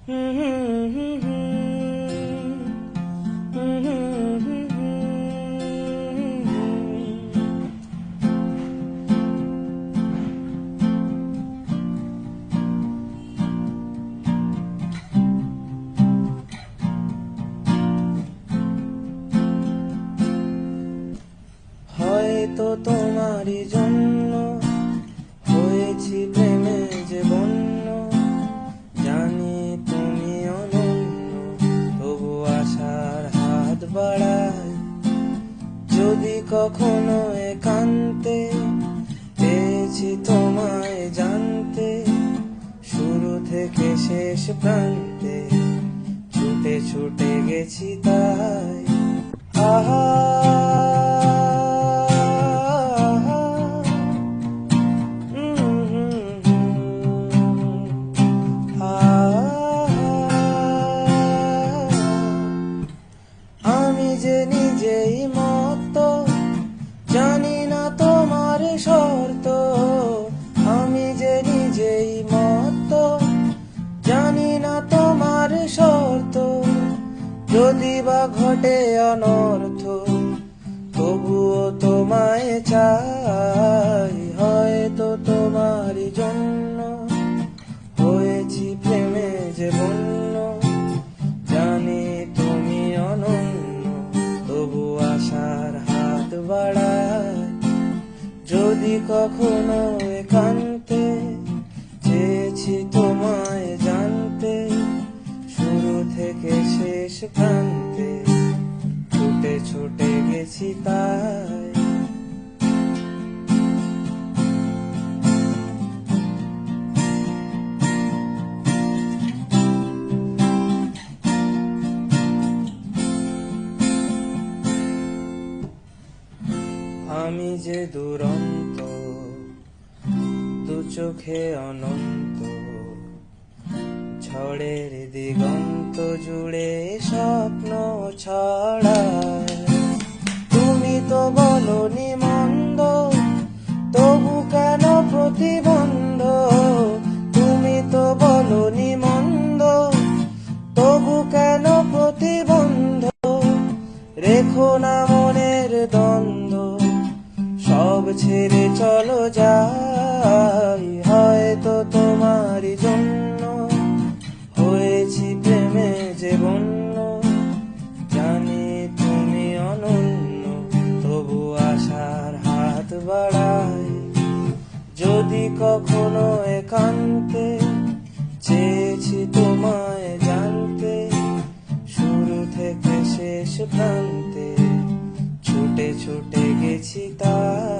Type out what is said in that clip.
হয়তো তোমারই জন্য হয়েছি প্রেমে যে বন্য, জানি তুমি অনন্য, তবু আশার হাত বাড়াই। যদি কখনো একান্তে পেয়েছি তোমায় জানতে, শুরু থেকে শেষ প্রান্তে ছুটে ছুটে গেছি তাই। আহা আমি যে নিজেই মত্ত, জানি না তোমার শর্ত। আমি যে নিজেই মত্ত, জানি না তোমার শর্ত। যদি বা ঘটে অনর্থ, তবুও তোমায় চাই। হয়তো তোমারই জন্য হয়েছি প্রেমে যে বন্য, জানি তুমি অনন্য, তবু আশার হাত বাড়ায়। যদি কখনো একান্তে চেয়েছি তোমায় জানতে, শুরু থেকে শেষ প্রান্তে ছুটে ছুটে গেছি তাই। আমি যে দুরন্ত, দু চোখে অনন্ত, ঝড়ের দিগন্ত জুড়ে স্বপ্ন ছড়ায়। তুমি তো বলনি মন্দ, তবু কেন প্রতিবন্ধ? তুমি তো বলনি মন্দ, তবু কেন প্রতিবন্ধ? রেখো না মনের দ্বন্দ্ব, সব ছেড়ে চলো যাই। হয়তো তোমারই জন্য হয়েছি প্রেমে যে বন্য, জানি তুমি অনন্য, তবু আশার হাত বাড়াই। যদি কখনো একান্তে চেয়েছি তোমায় জানতে, শুরু থেকে শেষ প্রান্তে ছুটে ছুটে গেছি তাই।